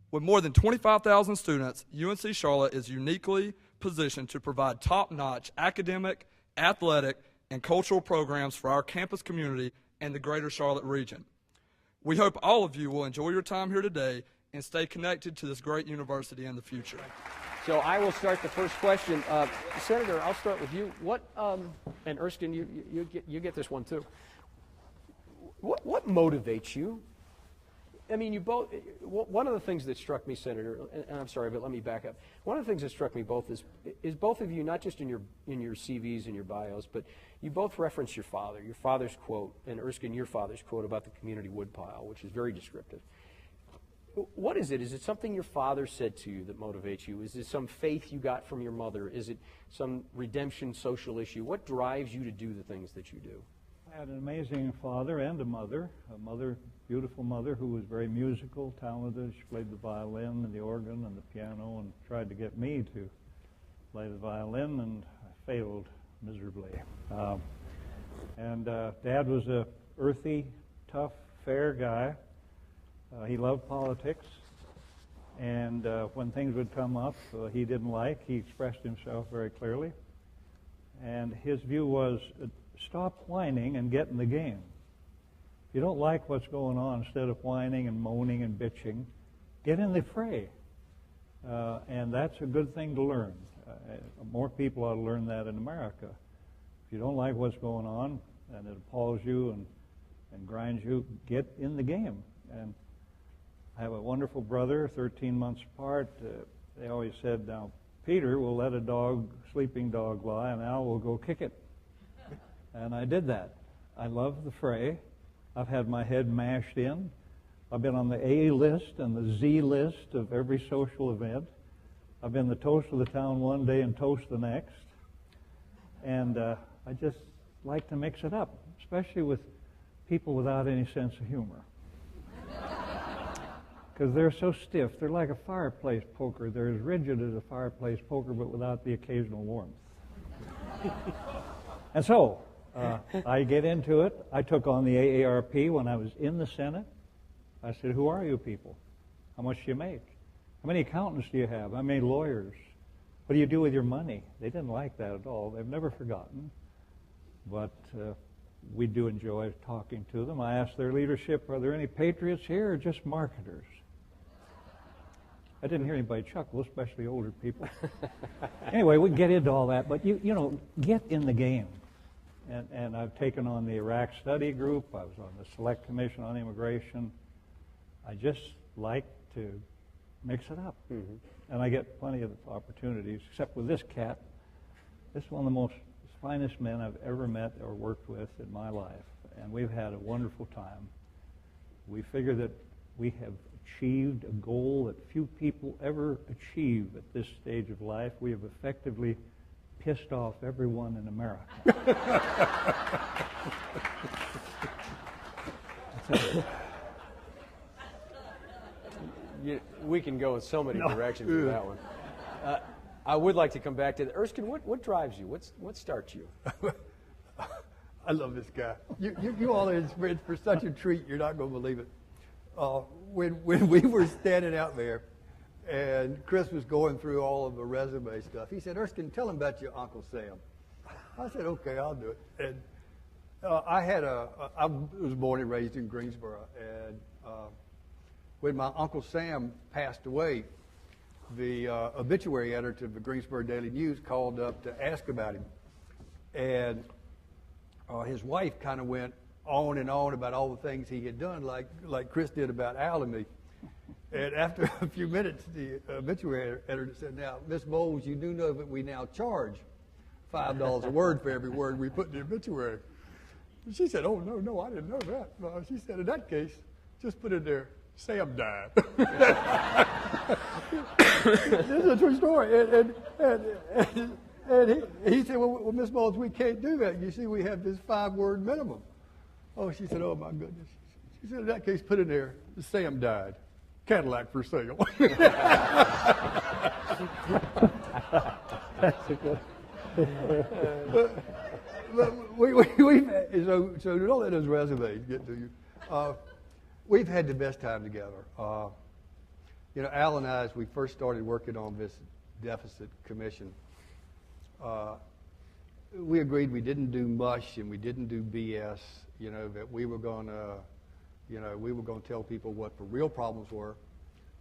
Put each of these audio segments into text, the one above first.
With more than 25,000 students, UNC Charlotte is uniquely positioned to provide top-notch academic, athletic, and cultural programs for our campus community and the greater Charlotte region. We hope all of you will enjoy your time here today and stay connected to this great university in the future. So I will start the first question. Senator, I'll start with you. What, and Erskine, you get this one too. What motivates you? I mean, you both. One of the things that struck me, Senator, and I'm sorry, but let me back up. One of the things that struck me both is both of you, not just in your CVs and your bios, but you both reference your father's quote, and Erskine, your father's quote about the community woodpile, which is very descriptive. What is it? Is it something your father said to you that motivates you? Is it some faith you got from your mother? Is it some redemption social issue? What drives you to do the things that you do? I had an amazing father and a mother, beautiful mother who was very musical, talented. She played the violin and the organ and the piano and tried to get me to play the violin, and I failed miserably. Dad was a earthy, tough, fair guy. He loved politics, and when things would come up he didn't like, he expressed himself very clearly. And his view was, stop whining and get in the game. If you don't like what's going on, instead of whining and moaning and bitching, get in the fray. And that's a good thing to learn. More people ought to learn that in America. If you don't like what's going on and it appalls you and grinds you, get in the game. And I have a wonderful brother, 13 months apart. They always said, now, Peter will let a sleeping dog lie, and Al will go kick it. And I did that. I love the fray. I've had my head mashed in. I've been on the A list and the Z list of every social event. I've been the toast of the town one day and toast the next. And I just like to mix it up, especially with people without any sense of humor. Because they're so stiff. They're like a fireplace poker. They're as rigid as a fireplace poker, but without the occasional warmth. And so, I get into it. I took on the AARP when I was in the Senate. I said, who are you people? How much do you make? How many accountants do you have? How many lawyers? What do you do with your money? They didn't like that at all. They've never forgotten. But we do enjoy talking to them. I asked their leadership, are there any patriots here or just marketers? I didn't hear anybody chuckle, especially older people. Anyway, we get into all that, but you know, get in the game. And I've taken on the Iraq Study Group. I was on the Select Commission on Immigration. I just like to mix it up. Mm-hmm. And I get plenty of opportunities, except with this cat. This is one of the most finest men I've ever met or worked with in my life. And we've had a wonderful time. We figure that we have achieved a goal that few people ever achieve at this stage of life. We have effectively pissed off everyone in America. We can go in so many directions with that one. I would like to come back to Erskine. What drives you? What starts you? I love this guy. You all are for such a treat. You're not going to believe it. When we were standing out there, and Chris was going through all of the resume stuff, he said, "Erskine, tell him about your Uncle Sam." I said, "Okay, I'll do it." And I was born and raised in Greensboro, and when my Uncle Sam passed away, the obituary editor of the Greensboro Daily News called up to ask about him, and his wife kind of went on and on about all the things he had done, like Chris did about Al and me. And after a few minutes, the obituary editor said, "Now, Miss Bowles, you do know that we now charge $5 a word for every word we put in the obituary." And she said, "Oh, no, I didn't know that." She said, "In that case, just put in there, Sam died." This is a true story. And he said, well, Miss Bowles, we can't do that. You see, we have this 5-word minimum. Oh, she said, "Oh, my goodness." She said, "In that case, put in there, Sam died. Cadillac for sale." That's a good. So don't let those resumes get to you. We've had the best time together. You know, Al and I, as we first started working on this deficit commission, we agreed we didn't do mush and we didn't do BS, you know, that we were going to tell people what the real problems were.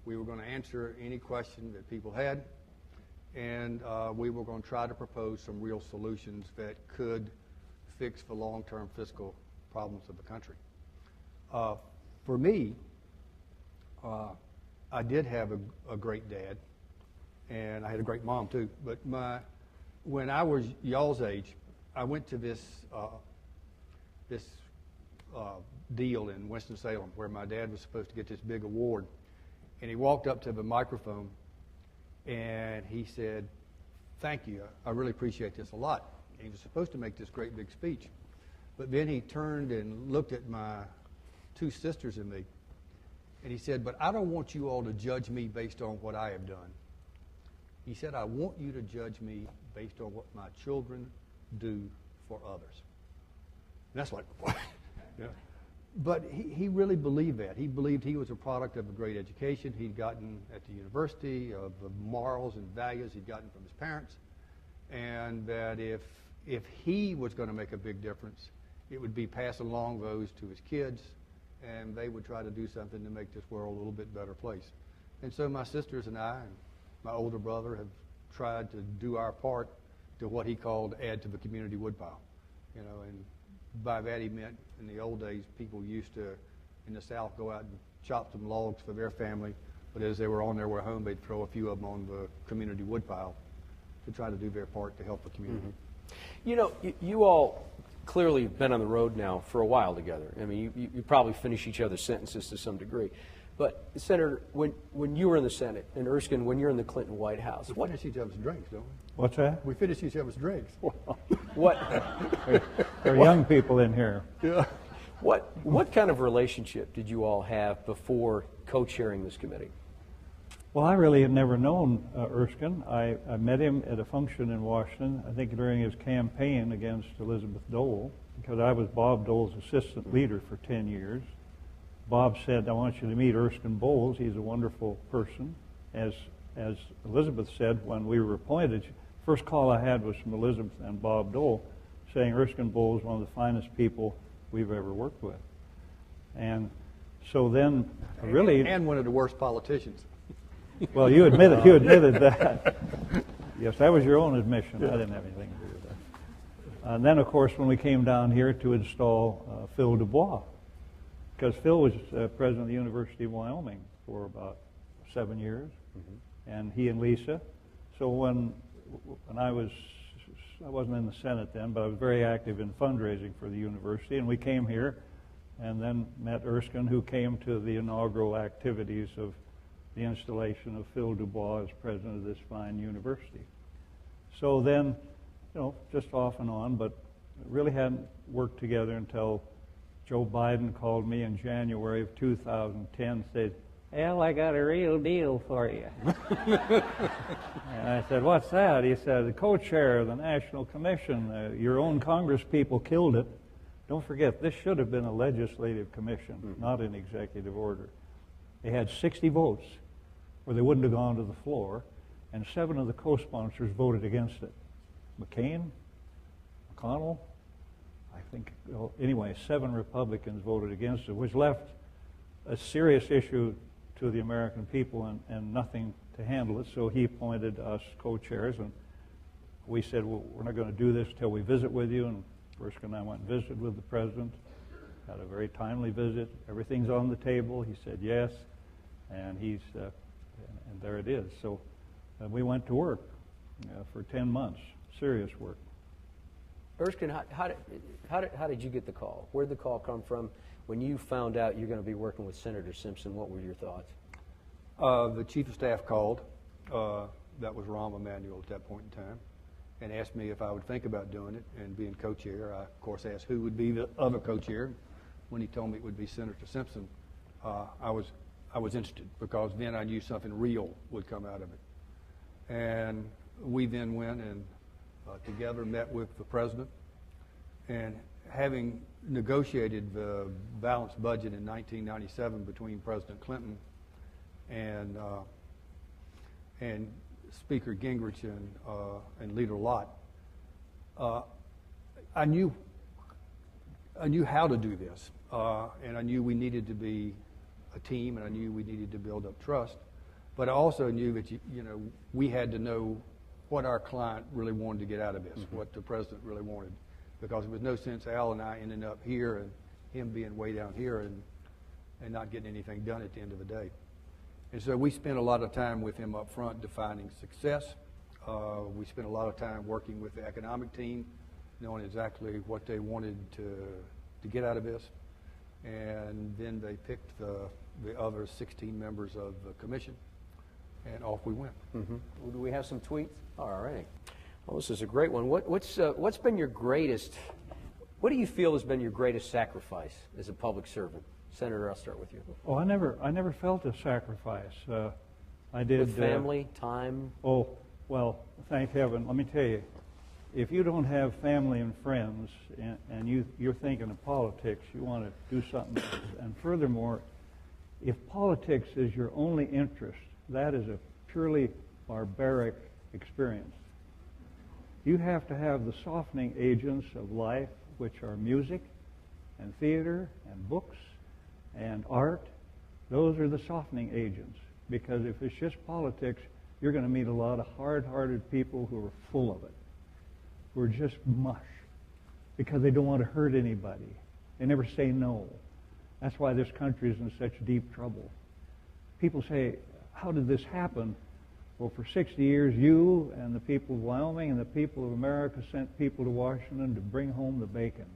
We were going to answer any question that people had, and we were going to try to propose some real solutions that could fix the long-term fiscal problems of the country. For me, I did have a great dad, and I had a great mom too. But when I was y'all's age, I went to this deal in Winston-Salem where my dad was supposed to get this big award, and he walked up to the microphone and he said, "Thank you, I really appreciate this a lot." And he was supposed to make this great big speech, but then he turned and looked at my two sisters and me, and he said, "But I don't want you all to judge me based on what I have done." He said, "I want you to judge me based on what my children do for others." And that's like, what? Yeah. But he really believed that. He believed he was a product of a great education he'd gotten at the university, of the morals and values he'd gotten from his parents, and that if he was going to make a big difference, it would be passing along those to his kids, and they would try to do something to make this world a little bit better place. And so my sisters and I and my older brother have tried to do our part to what he called add to the community woodpile. You know, and by that he meant in the old days people used to, in the South, go out and chop some logs for their family, but as they were on their way home, they'd throw a few of them on the community woodpile to try to do their part to help the community. Mm-hmm. You know, you all clearly have been on the road now for a while together. I mean, you probably finish each other's sentences to some degree. But, Senator, when you were in the Senate, and Erskine, when you're in the Clinton White House, we finish each other's drinks, don't we? What's that? We finish each other's drinks. What? There are young people in here. Yeah. What kind of relationship did you all have before co-chairing this committee? Well, I really had never known Erskine. I met him at a function in Washington, I think during his campaign against Elizabeth Dole, because I was Bob Dole's assistant leader for 10 years. Bob said, "I want you to meet Erskine Bowles. He's a wonderful person." As Elizabeth said when we were appointed, first call I had was from Elizabeth and Bob Dole saying Erskine Bowles is one of the finest people we've ever worked with. And so then, really... And one of the worst politicians. Well, you admitted that. Yes, that was your own admission. I didn't have anything to do with that. And then, of course, when we came down here to install Phil Dubois, because Phil was president of the University of Wyoming for about 7 years, and he and Lisa. So when I wasn't in the Senate then, but I was very active in fundraising for the university, and we came here and then met Erskine, who came to the inaugural activities of the installation of Phil Dubois as president of this fine university. So then, you know, just off and on, but really hadn't worked together until Joe Biden called me in January of 2010, said, "Al, I got a real deal for you." And I said, "What's that?" He said, "The co-chair of the National Commission, your own Congress people killed it. Don't forget, this should have been a legislative commission, not an executive order. They had 60 votes, or they wouldn't have gone to the floor, and 7 of the co-sponsors voted against it. McCain, McConnell, I think, well, anyway, 7 Republicans voted against it, which left a serious issue to the American people and nothing to handle it. So he appointed us co-chairs, and we said, well, we're not going to do this until we visit with you. And Erskine and I went and visited with the president, had a very timely visit. Everything's on the table. He said yes, and and there it is. So we went to work for 10 months, serious work. Erskine, how did you get the call? Where did the call come from? When you found out you're going to be working with Senator Simpson, what were your thoughts? The chief of staff called. That was Rahm Emanuel at that point in time, and asked me if I would think about doing it and being co-chair. I, of course, asked who would be the other co-chair. When he told me it would be Senator Simpson, I was interested, because then I knew something real would come out of it. And we then went and together met with the president, and having negotiated the balanced budget in 1997 between President Clinton and Speaker Gingrich and Leader Lott, I knew how to do this, and I knew we needed to be a team, and I knew we needed to build up trust. But I also knew that we had to know what our client really wanted to get out of this, what the president really wanted, because there was no sense Al and I ending up here and him being way down here and not getting anything done at the end of the day. And so we spent a lot of time with him up front defining success. We spent a lot of time working with the economic team, knowing exactly what they wanted to get out of this. And then they picked the other 16 members of the commission, and off we went. Well, do we have some tweets? All right. Well, this is a great one. What's been your greatest, what do you feel has been your greatest sacrifice as a public servant? Senator, I'll start with you. Oh, I never felt a sacrifice. I did. With family, time? Oh, well, thank heaven. Let me tell you, if you don't have family and friends and you're thinking of politics, you want to do something else. And furthermore, if politics is your only interest, that is a purely barbaric experience. You have to have the softening agents of life, which are music and theater and books and art. Those are the softening agents. Because if it's just politics, you're going to meet a lot of hard-hearted people who are full of it, who are just mush, because they don't want to hurt anybody. They never say no. That's why this country is in such deep trouble. People say, how did this happen? Well, for 60 years, you and the people of Wyoming and the people of America sent people to Washington to bring home the bacon.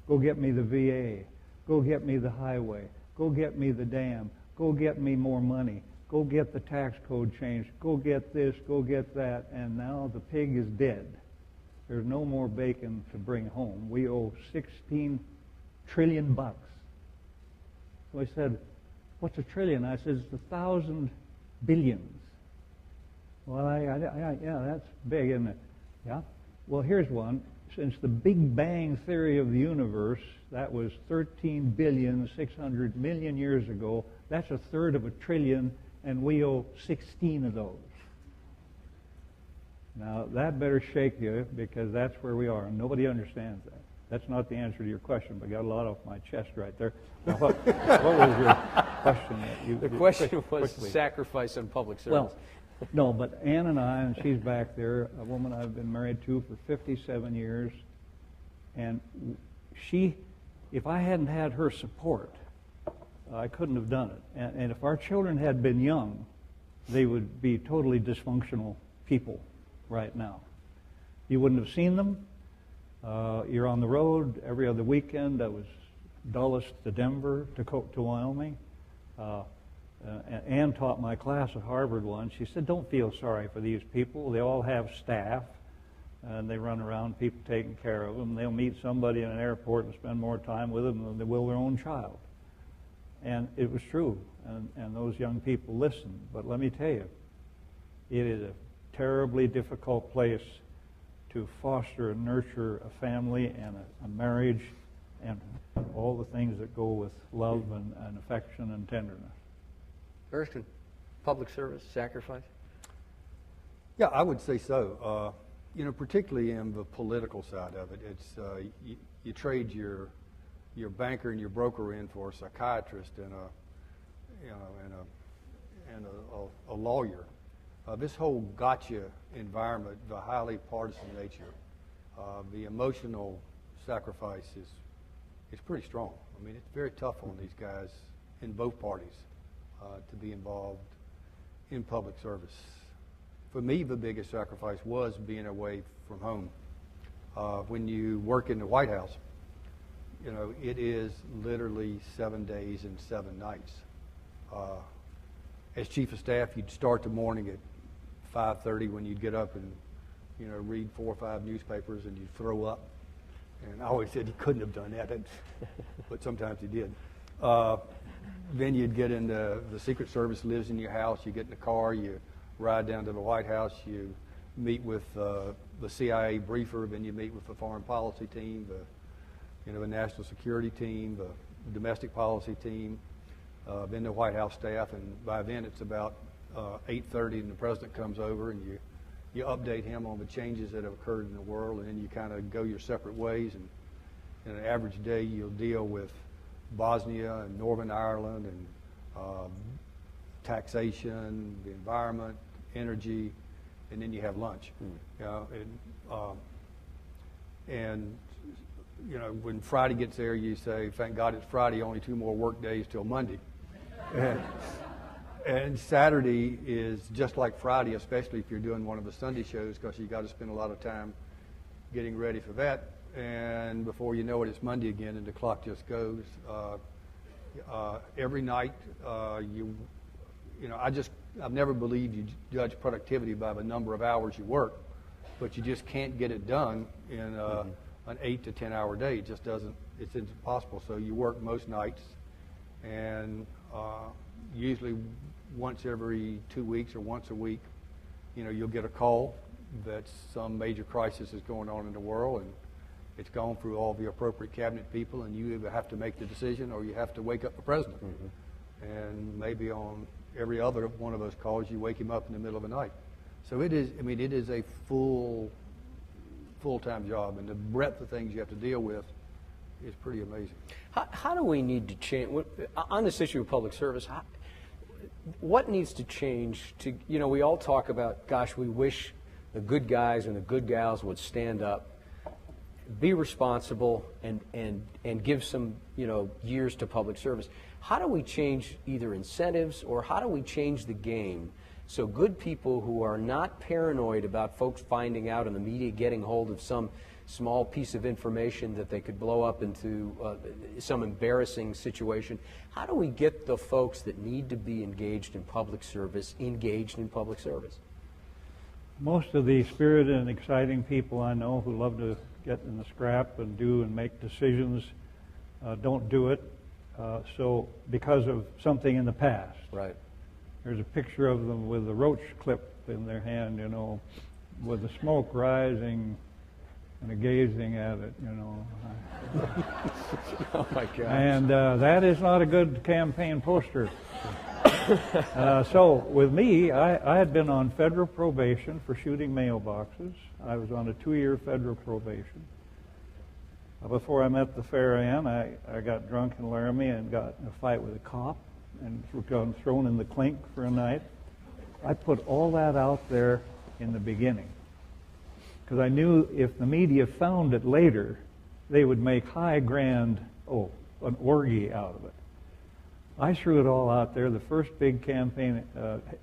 Go get me the VA. Go get me the highway. Go get me the dam. Go get me more money. Go get the tax code changed. Go get this. Go get that. And now the pig is dead. There's no more bacon to bring home. We owe $16 trillion. So I said, what's a trillion? I said, it's 1,000 billions. Well, yeah, that's big, isn't it? Yeah. Well, here's one. Since the Big Bang theory of the universe, that was 13,600,000,000 years ago, that's a third of a trillion, and we owe 16 of those. Now, that better shake you, because that's where we are, and nobody understands that. That's not the answer to your question, but I got a lot off my chest right there. Now, what was your question? The question was quickly. Sacrifice on public service. Well, no, but Ann and I, and she's back there, a woman I've been married to for 57 years, and she, if I hadn't had her support, I couldn't have done it. And if our children had been young, they would be totally dysfunctional people right now. You wouldn't have seen them. You're on the road every other weekend. I was Dulles to Denver to Wyoming. Ann taught my class at Harvard once. She said, don't feel sorry for these people. They all have staff, and they run around, people taking care of them. They'll meet somebody in an airport and spend more time with them than they will their own child. And it was true, and those young people listened. But let me tell you, it is a terribly difficult place to foster and nurture a family and a marriage and all the things that go with love and affection and tenderness. Erskine, public service, sacrifice? Yeah, I would say so. Particularly in the political side of it, it's you trade your banker and your broker in for a psychiatrist and a lawyer. This whole gotcha environment, the highly partisan nature, the emotional sacrifice is pretty strong. I mean, it's very tough on these guys in both parties to be involved in public service. For me, the biggest sacrifice was being away from home. When you work in the White House, it is literally 7 days and 7 nights. As chief of staff, you'd start the morning at 5:30 when you'd get up and read 4 or 5 newspapers and you'd throw up. And I always said he couldn't have done that, but sometimes he did. Then you'd get into the Secret Service lives in your house. You get in the car, you ride down to the White House, you meet with the CIA briefer, then you meet with the foreign policy team, the national security team, the domestic policy team. been to White House staff, and by then it's about 8:30, and the president comes over, and you update him on the changes that have occurred in the world, and then you kind of go your separate ways. And in an average day, you'll deal with Bosnia and Northern Ireland and taxation, the environment, energy, and then you have lunch. You know, and you know, when Friday gets there, you say, "Thank God it's Friday. Only 2 more work days till Monday." And Saturday is just like Friday, especially if you're doing one of the Sunday shows, because you got to spend a lot of time getting ready for that. And before you know it, it's Monday again, and the clock just goes. Every night, you know, I've never believed you judge productivity by the number of hours you work, but you just can't get it done in an 8 to 10 hour day. It just doesn't. It's impossible. So you work most nights, and usually once every 2 weeks or once a week, you know, you'll get a call that some major crisis is going on in the world, and it's gone through all the appropriate cabinet people, and you either have to make the decision or you have to wake up the president. And maybe on every other one of those calls, you wake him up in the middle of the night. So it is, I mean, it is a full-time job, and the breadth of things you have to deal with is pretty amazing. How do we need to change, on this issue of public service, what needs to change to, you know, we all talk about, gosh, we wish the good guys and the good gals would stand up, be responsible, and give some, you know, years to public service. How do we change either incentives, or how do we change the game so good people who are not paranoid about folks finding out and the media getting hold of some small piece of information that they could blow up into some embarrassing situation, how do we get the folks that need to be engaged in public service engaged in public service? Most of the spirited and exciting people I know who love to get in the scrap and do and make decisions don't do it. So because of something in the past. Right. There's a picture of them with a roach clip in their hand, you know, with the smoke rising and a gazing at it, you know. Oh my gosh. And that is not a good campaign poster. So with me, I had been on federal probation for shooting mailboxes. I was on a 2-year federal probation. Before I met the fair Ann, I got drunk in Laramie and got in a fight with a cop and got thrown in the clink for a night. I put all that out there in the beginning because I knew if the media found it later, they would make an orgy out of it. I threw it all out there, the first big campaign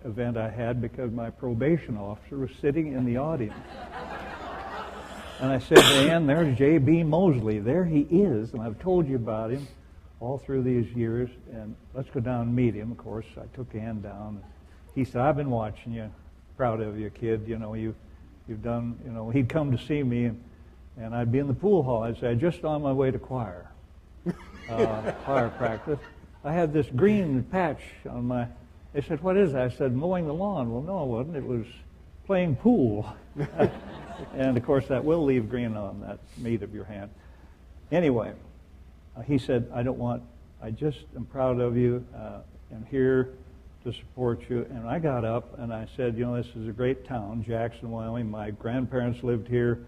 event I had, because my probation officer was sitting in the audience. And I said to Ann, there's J.B. Mosley. There he is, and I've told you about him all through these years, and let's go down and meet him. Of course, I took Ann down. He said, I've been watching you. Proud of you, kid. You know, you've done, you know, he'd come to see me, and I'd be in the pool hall. I'd say, just on my way to choir practice. I had this green patch on my, they said, what is that? I said, mowing the lawn. Well, no, it wasn't. It was playing pool. And, of course, that will leave green on that meat of your hand. Anyway, he said, I just am proud of you. I'm here to support you. And I got up and I said, you know, this is a great town, Jackson, Wyoming. My grandparents lived here.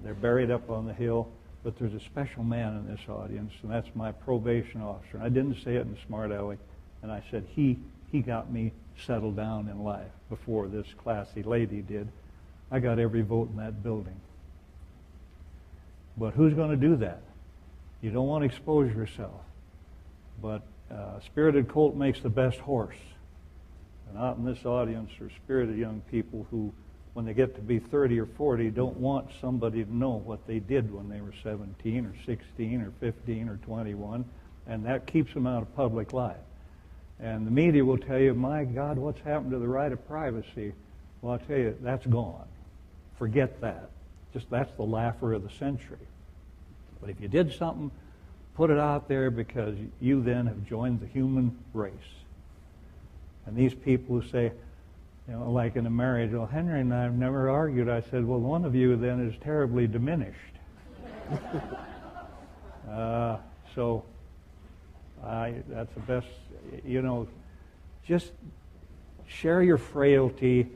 They're buried up on the hill. But there's a special man in this audience, and that's my probation officer. And I didn't say it in a smart aleck. And I said, he got me settled down in life before this classy lady did. I got every vote in that building. But who's going to do that? You don't want to expose yourself. But spirited colt makes the best horse. And out in this audience are spirited young people who, when they get to be 30 or 40, don't want somebody to know what they did when they were 17 or 16 or 15 or 21. And that keeps them out of public life. And the media will tell you, my God, what's happened to the right of privacy? Well, I'll tell you, that's gone. Forget that. Just that's the laugher of the century. But if you did something, put it out there, because you then have joined the human race. And these people who say, you know, like in a marriage, well, Henry and I have never argued. I said, well, one of you then is terribly diminished. So That's the best, just share your frailty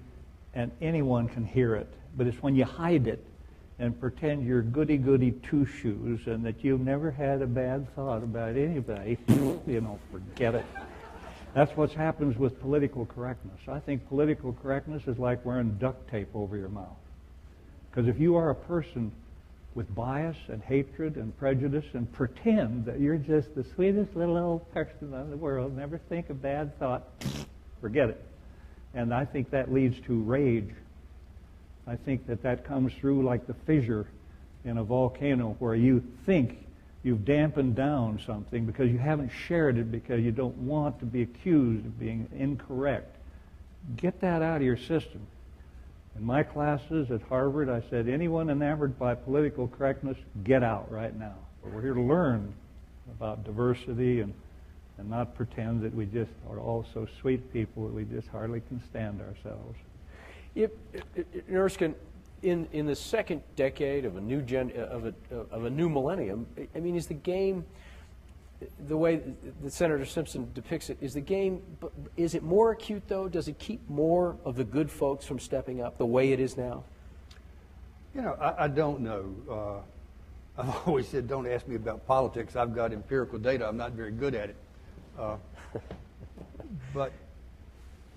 and anyone can hear it. But it's when you hide it and pretend you're goody-goody two-shoes and that you've never had a bad thought about anybody, forget it. That's what happens with political correctness. I think political correctness is like wearing duct tape over your mouth. Because if you are a person with bias and hatred and prejudice and pretend that you're just the sweetest little old person in the world, never think a bad thought, forget it. And I think that leads to rage. I think that comes through like the fissure in a volcano where you think you've dampened down something because you haven't shared it because you don't want to be accused of being incorrect. Get that out of your system. In my classes at Harvard, I said, anyone enamored by political correctness, get out right now. We're here to learn about diversity and not pretend that we just are all so sweet people that we just hardly can stand ourselves. Erskine, in the second decade of a new millennium, I mean, is the game, the way that Senator Simpson depicts it, is it more acute though? Does it keep more of the good folks from stepping up the way it is now? I don't know. I've always said, don't ask me about politics. I've got empirical data. I'm not very good at it. But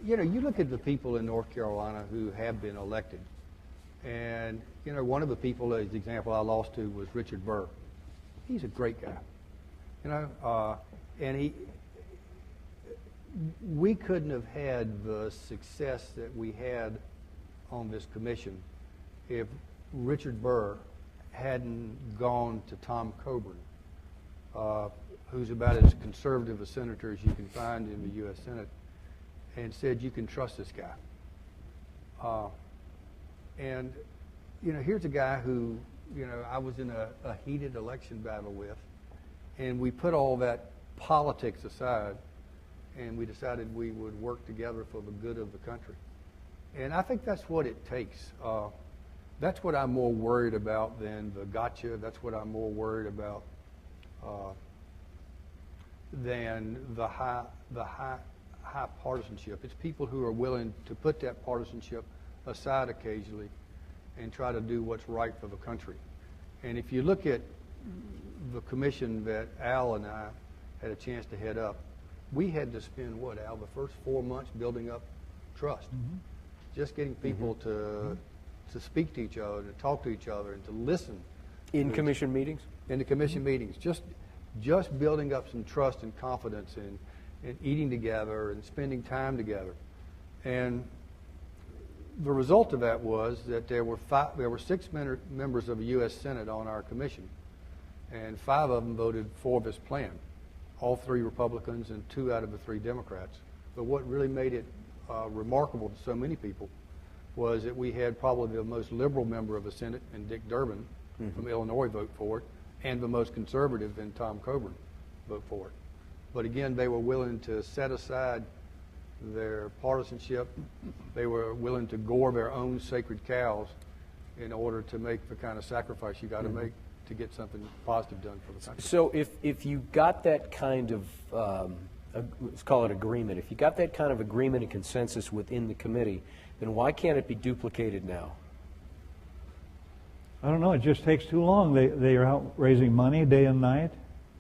you look at the people in North Carolina who have been elected, and one of the people, as the example I lost to, was Richard Burr. He's a great guy, and we couldn't have had the success that we had on this commission if Richard Burr hadn't gone to Tom Coburn, who's about as conservative a senator as you can find in the U.S. Senate, and said, you can trust this guy. And here's a guy who, I was in a heated election battle with, and we put all that politics aside, and we decided we would work together for the good of the country. And I think that's what it takes. That's what I'm more worried about than the gotcha. That's what I'm more worried about than the high partisanship. It's people who are willing to put that partisanship aside occasionally and try to do what's right for the country. And if you look at the commission that Al and I had a chance to head up, we had to spend, Al, the first 4 months building up trust. Mm-hmm. Just getting people to speak to each other, to talk to each other, and to listen. In commission meetings? In the commission meetings. Just building up some trust and confidence and eating together and spending time together. And the result of that was that there were 6 members of the U.S. Senate on our commission, and 5 of them voted for this plan, all 3 Republicans and 2 out of the 3 Democrats. But what really made it remarkable to so many people was that we had probably the most liberal member of the Senate in Dick Durbin from Illinois vote for it, and the most conservative in Tom Coburn vote for it. But again, they were willing to set aside their partisanship. They were willing to gore their own sacred cows in order to make the kind of sacrifice you got to make to get something positive done for the country. So if you got that kind of, let's call it agreement, if you got that kind of agreement and consensus within the committee, then why can't it be duplicated now? I don't know. It just takes too long. They are out raising money day and night.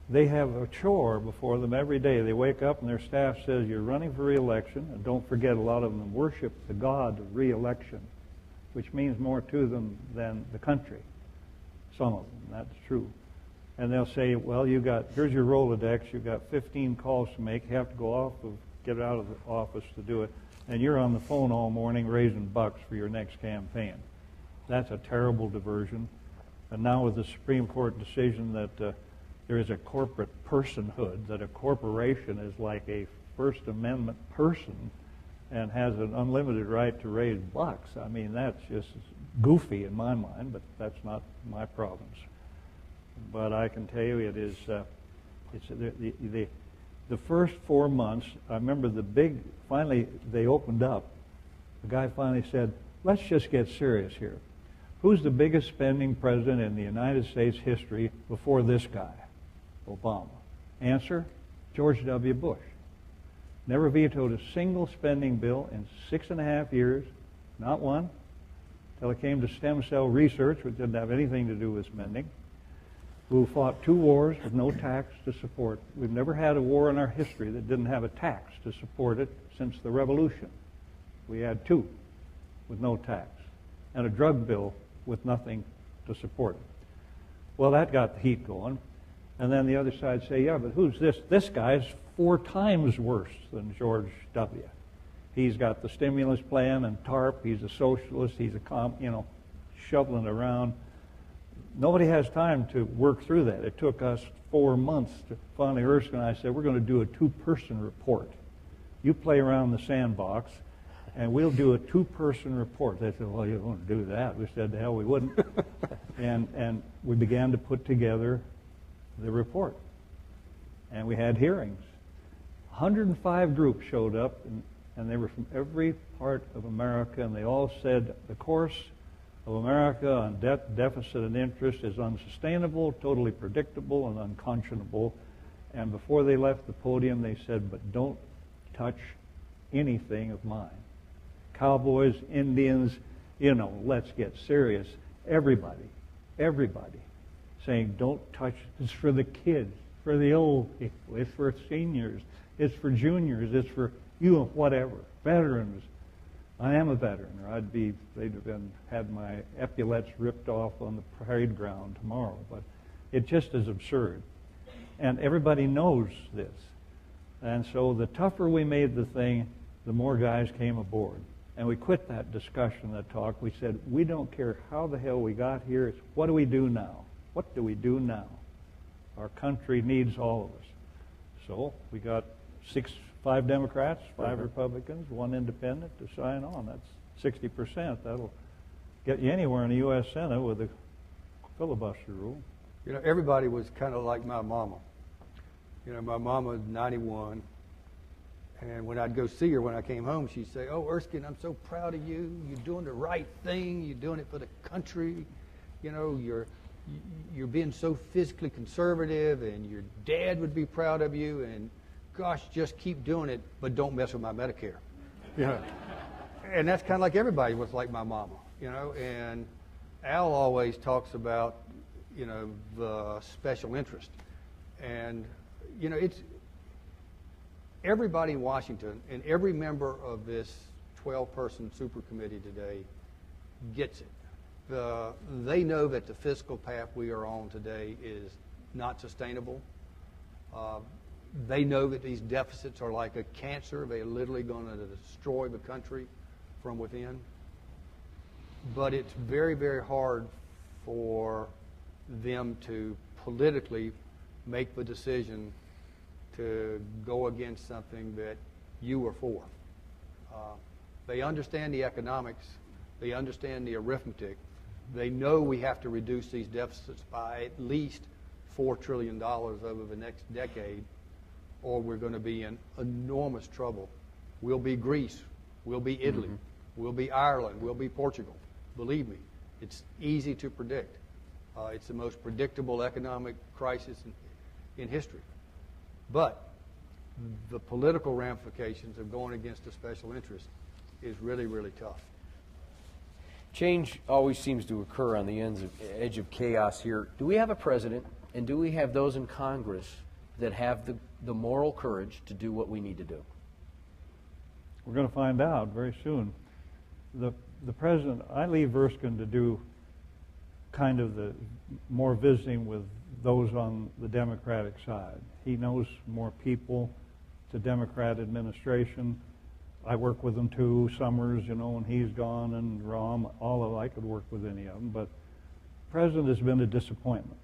They have a chore before them every day. They wake up and their staff says, you're running for re-election. And don't forget, a lot of them worship the god of re-election, which means more to them than the country. Some of them, that's true. And they'll say, well, here's your Rolodex. You've got 15 calls to make. You have to get out of the office to do it. And you're on the phone all morning raising bucks for your next campaign. That's a terrible diversion. And now with the Supreme Court decision that there is a corporate personhood, that a corporation is like a First Amendment person and has an unlimited right to raise bucks. I mean, that's just goofy in my mind, but that's not my province. But I can tell you it is, the first 4 months, I remember finally they opened up. The guy finally said, let's just get serious here. Who's the biggest spending president in the United States history before this guy? Obama. Answer? George W. Bush. Never vetoed a single spending bill in 6.5 years, not one, till it came to stem cell research, which didn't have anything to do with spending, who fought 2 wars with no tax to support. We've never had a war in our history that didn't have a tax to support it since the Revolution. We had 2 with no tax, and a drug bill with nothing to support it. Well, that got the heat going. And then the other side say, yeah, but who's this? This guy's 4 times worse than George W. He's got the stimulus plan and TARP. He's a socialist. He's shoveling around. Nobody has time to work through that. It took us 4 months to finally, Erskine and I said, we're going to do a 2-person report. You play around the sandbox, and we'll do a 2-person report. They said, well, you don't want to do that. We said, the hell we wouldn't. and we began to put together the report. And we had hearings. 105 groups showed up, and they were from every part of America, and they all said the course of America on debt, deficit, and interest is unsustainable, totally predictable, and unconscionable. And before they left the podium, they said, but don't touch anything of mine. Cowboys, Indians, let's get serious. Everybody saying, don't touch it. It's for the kids, for the old people, it's for seniors, it's for juniors, it's for whatever, veterans. I am a veteran, or they'd have had my epaulets ripped off on the parade ground tomorrow. But it just is absurd. And everybody knows this. And so the tougher we made the thing, the more guys came aboard. And we quit that discussion, that talk. We said, we don't care how the hell we got here. It's what do we do now? What do we do now? Our country needs all of us. So we got 5 Democrats, 5 Republicans, 1 independent to sign on. That's 60%. That'll get you anywhere in the U.S. Senate with a filibuster rule. Everybody was kind of like my mama. My mama was 91, and when I'd go see her when I came home, she'd say, oh, Erskine, I'm so proud of you. You're doing the right thing. You're doing it for the country. You're being so physically conservative, and your dad would be proud of you, and gosh, just keep doing it, but don't mess with my Medicare. And that's kind of like everybody was like my mama, and Al always talks about, the special interest. And, it's everybody in Washington and every member of this 12-person super committee today gets it. They know that the fiscal path we are on today is not sustainable. They know that these deficits are like a cancer. They're literally going to destroy the country from within. But it's very, very hard for them to politically make the decision to go against something that you are for. They understand the economics. They understand the arithmetic. They know we have to reduce these deficits by at least $4 trillion over the next decade, or we're going to be in enormous trouble. We'll be Greece. We'll be Italy. We'll be Ireland. We'll be Portugal. Believe me, it's easy to predict. It's the most predictable economic crisis in history. But the political ramifications of going against a special interest is really, really tough. Change always seems to occur on the edge of chaos here. Do we have a president, and do we have those in Congress that have the moral courage to do what we need to do? We're going to find out very soon. The president, I leave Erskine to do kind of the more visiting with those on the Democratic side. He knows more people. It's a Democrat administration. I work with him too, Summers, when he's gone, and Rahm, I could work with any of them. But the president has been a disappointment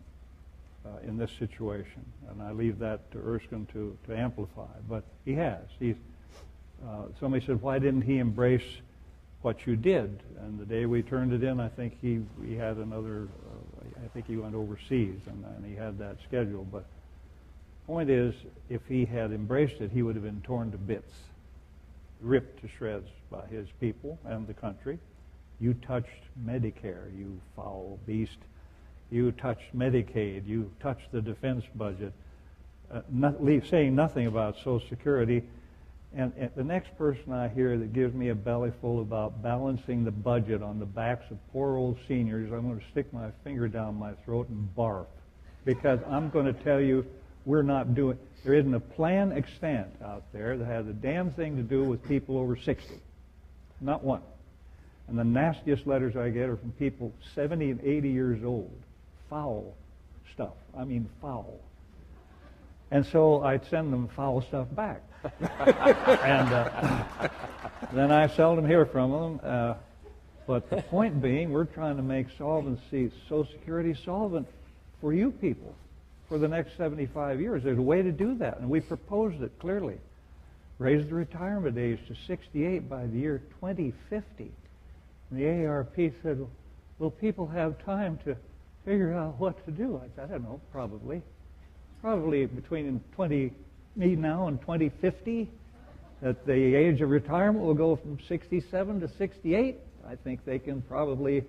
in this situation, and I leave that to Erskine to amplify. But he has. Somebody said, why didn't he embrace what you did? And the day we turned it in, I think he had another, I think he went overseas, and he had that scheduled. But the point is, if he had embraced it, he would have been torn to bits, ripped to shreds by his people and the country. You touched Medicare, you foul beast. You touched Medicaid. You touched the defense budget. saying nothing about Social Security. And the next person I hear that gives me a bellyful about balancing the budget on the backs of poor old seniors, I'm going to stick my finger down my throat and barf. Because I'm going to tell you, there isn't a plan extant out there that has a damn thing to do with people over 60. Not one. And the nastiest letters I get are from people 70 and 80 years old. Foul stuff. I mean foul. And so I'd send them foul stuff back. And then I seldom hear from them. But the point being, we're trying to make Social Security solvent for you people for the next 75 years. There's a way to do that, and we proposed it clearly. Raise the retirement age to 68 by the year 2050. And the AARP said, will people have time to figure out what to do? I said, I don't know, probably. Probably between me now and 2050, that the age of retirement will go from 67 to 68. I think they can probably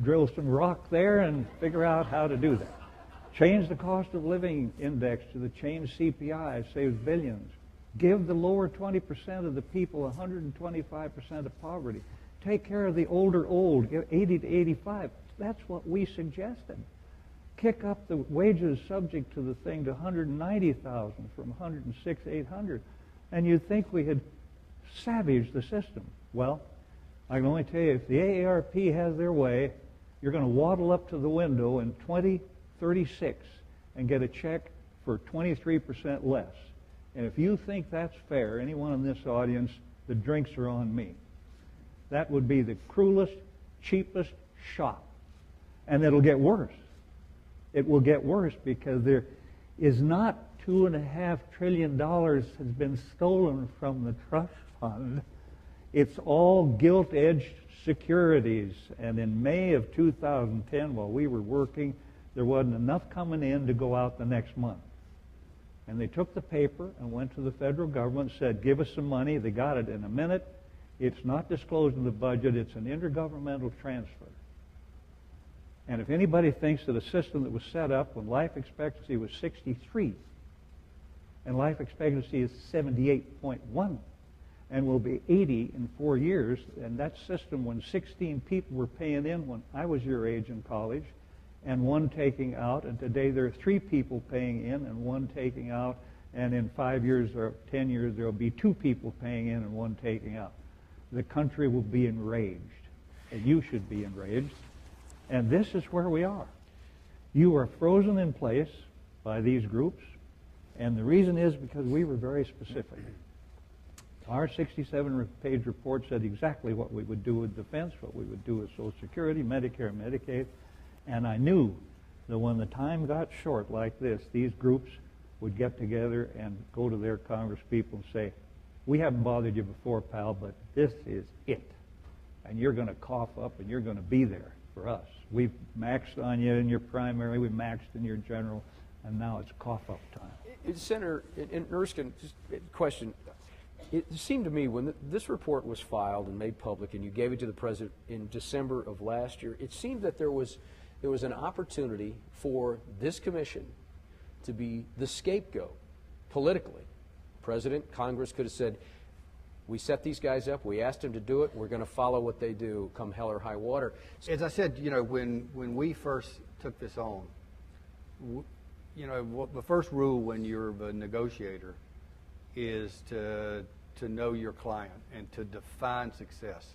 drill some rock there and figure out how to do that. Change the cost of living index to the change CPI, saves billions. Give the lower 20% of the people 125% of poverty. Take care of the older old, 80 to 85. That's what we suggested. Kick up the wages subject to the thing to 190,000 from 106,800, and you'd think we had savaged the system. Well, I can only tell you, if the AARP has their way, you're going to waddle up to the window in 2036 and get a check for 23% less. And if you think that's fair, anyone in this audience, the drinks are on me. That would be the cruelest, cheapest shot. And it'll get worse. It will get worse because there is not $2.5 trillion has been stolen from the trust fund. It's all gilt-edged securities. And in May of 2010, while we were working, there wasn't enough coming in to go out the next month. And they took the paper and went to the federal government and said, give us some money. They got it in a minute. It's not disclosed in the budget. It's an intergovernmental transfer. And if anybody thinks that a system that was set up when life expectancy was 63 and life expectancy is 78.1 and will be 80 in 4 years, and that system when 16 people were paying in when I was your age in college and one taking out, and today there are 3 people paying in and one taking out, and in 5 years or 10 years there will be 2 people paying in and one taking out. The country will be enraged, and you should be enraged. And this is where we are. You are frozen in place by these groups, and the reason is because we were very specific. Our 67-page report said exactly what we would do with defense, what we would do with Social Security, Medicare, Medicaid, and I knew that when the time got short like this, these groups would get together and go to their congresspeople and say, we haven't bothered you before, pal, but this is it. And you're going to cough up and you're going to be there for us. We've maxed on you in your primary, we maxed in your general, and now it's cough-up time. Senator, and Erskine, just a question. It seemed to me when this report was filed and made public and you gave it to the President in December of last year, it seemed that there was an opportunity for this commission to be the scapegoat politically. President, Congress could have said, we set these guys up, we asked them to do it, we're going to follow what they do come hell or high water. As I said, when we first took this on, the first rule when you're a negotiator is to know your client and to define success.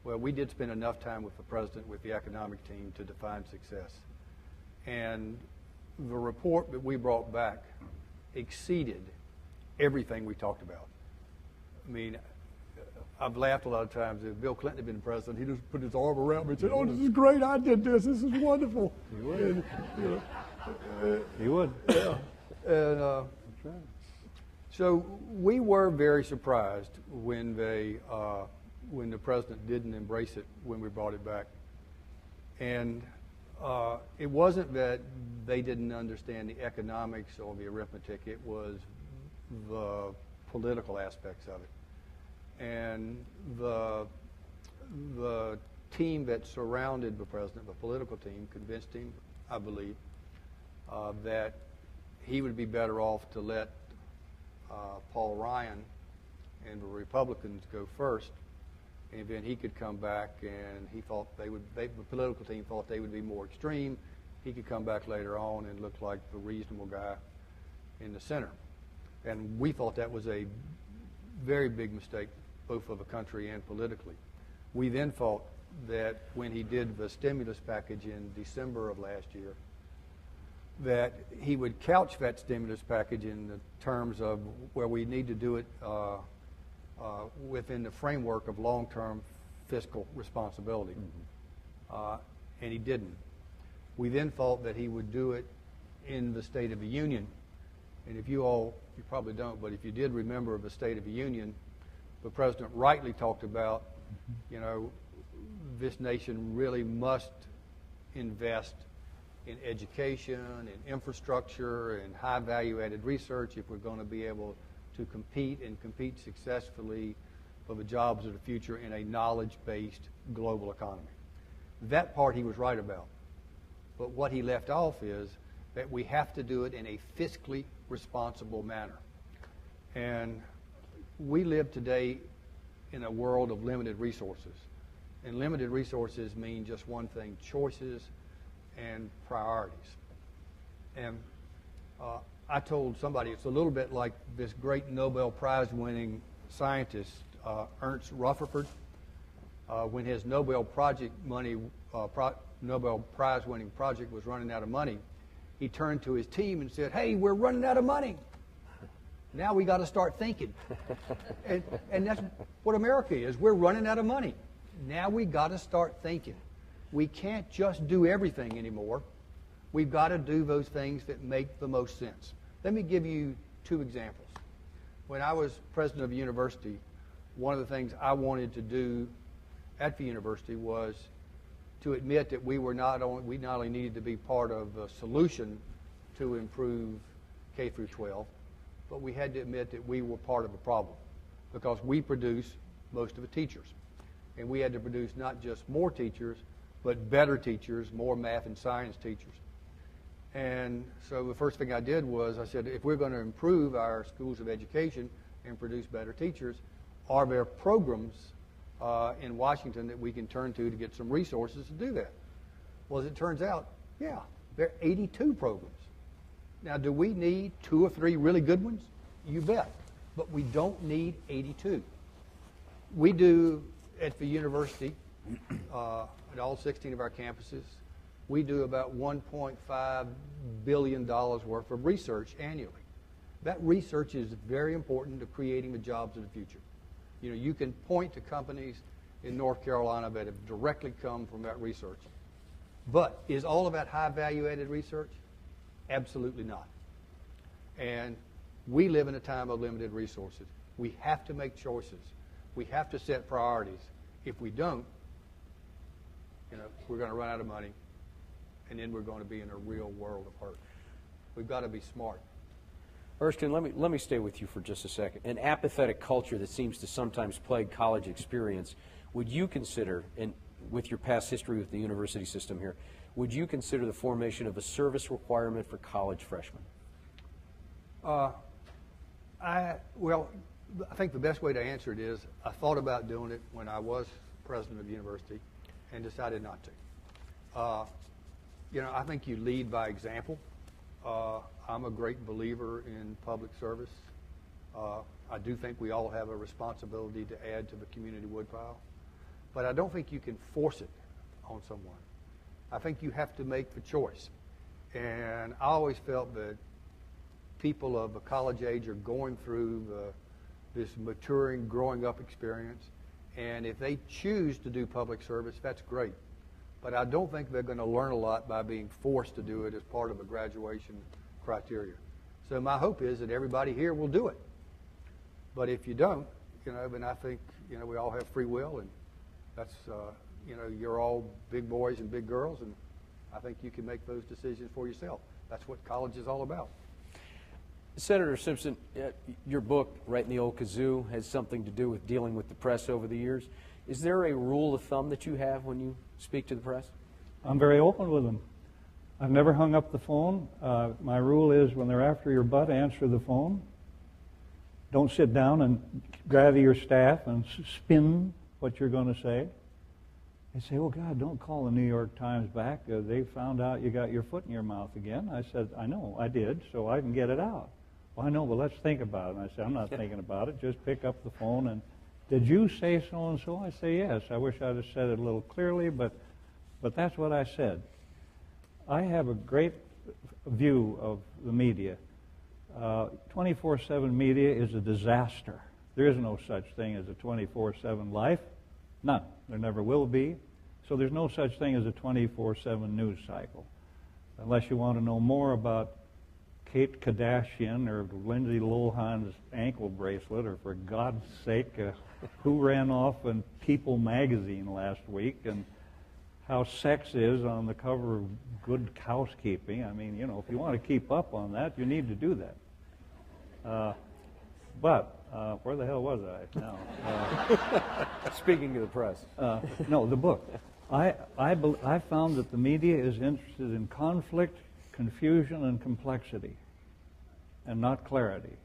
Well, we did spend enough time with the President, with the economic team, to define success. And the report that we brought back exceeded everything we talked about. I mean, I've laughed a lot of times. If Bill Clinton had been president, he'd just put his arm around me and said, oh, this is great, I did this, this is wonderful. He would. He would. Yeah. And that's right. So we were very surprised when the president didn't embrace it when we brought it back. And it wasn't that they didn't understand the economics or the arithmetic, it was the political aspects of it. And the team that surrounded the president, the political team, convinced him, I believe, that he would be better off to let Paul Ryan and the Republicans go first, and then he could come back, and he thought the political team thought they would be more extreme. He could come back later on and look like the reasonable guy in the center. And we thought that was a very big mistake, both for the country and politically. We then thought that when he did the stimulus package in December of last year, that he would couch that stimulus package in the terms of where we need to do it within the framework of long-term fiscal responsibility. And he didn't. We then thought that he would do it in the State of the Union. And if you probably don't, but if you did remember the State of the Union, the president rightly talked about, this nation really must invest in education, in infrastructure, and high value-added research if we're going to be able to compete and compete successfully for the jobs of the future in a knowledge-based global economy. That part he was right about. But what he left off is that we have to do it in a fiscally responsible manner. And we live today in a world of limited resources. And limited resources mean just one thing: choices and priorities. And I told somebody it's a little bit like this great Nobel Prize winning scientist, Ernst Rutherford, when his Nobel Prize winning project was running out of money. He turned to his team and said, "Hey, we're running out of money. Now we got to start thinking." and that's what America is. We're running out of money. Now we got to start thinking. We can't just do everything anymore. We've got to do those things that make the most sense. Let me give you two examples. When I was president of a university, one of the things I wanted to do at the university was to admit that we not only needed to be part of the solution to improve K through 12, but we had to admit that we were part of the problem, because we produce most of the teachers. And we had to produce not just more teachers, but better teachers, more math and science teachers. And so the first thing I did was I said, if we're going to improve our schools of education and produce better teachers, are there programs in Washington that we can turn to get some resources to do that? Well, as it turns out, yeah, there are 82 programs. Now, do we need 2 or 3 really good ones? You bet. But we don't need 82. We do at the university, at all 16 of our campuses, we do about $1.5 billion worth of research annually. That research is very important to creating the jobs of the future. You can point to companies in North Carolina that have directly come from that research. But is all of that high value-added research? Absolutely not. And we live in a time of limited resources. We have to make choices. We have to set priorities. If we don't, we're going to run out of money, and then we're going to be in a real world of hurt. We've got to be smart. Erskine, let me stay with you for just a second. An apathetic culture that seems to sometimes plague college experience, would you consider, and with your past history with the university system here, would you consider the formation of a service requirement for college freshmen? I think the best way to answer it is I thought about doing it when I was president of the university and decided not to. I think you lead by example. I'm a great believer in public service. I do think we all have a responsibility to add to the community woodpile, but I don't think you can force it on someone. I think you have to make the choice. And I always felt that people of a college age are going through this maturing, growing up experience, and if they choose to do public service, that's great. But I don't think they're going to learn a lot by being forced to do it as part of a graduation criteria. So my hope is that everybody here will do it. But if you don't, then I think, we all have free will, and that's, you're all big boys and big girls, and I think you can make those decisions for yourself. That's what college is all about. Senator Simpson, your book, Right in the Old Kazoo, has something to do with dealing with the press over the years. Is there a rule of thumb that you have when you speak to the press? I'm very open with them. I've never hung up the phone. My rule is when they're after your butt, answer the phone. Don't sit down and gather your staff and spin what you're going to say. They say, oh, God, don't call the New York Times back. They found out you got your foot in your mouth again. I said, I know, I did, so I can get it out. Well, I know, but let's think about it. And I said, I'm not thinking about it. Just pick up the phone and, did you say so-and-so? I say, yes. I wish I'd have said it a little clearly, but that's what I said. I have a great view of the media. 24/7 media is a disaster. There is no such thing as a 24/7 life. None. There never will be. So there's no such thing as a 24/7 news cycle. Unless you want to know more about Kate Kardashian or Lindsay Lohan's ankle bracelet, or for God's sake, who ran off in People magazine last week, and how sex is on the cover of Good Housekeeping. I mean, if you want to keep up on that, you need to do that. But where the hell was I now? Speaking to the press. No, the book. I found that the media is interested in conflict, confusion, and complexity, and not clarity.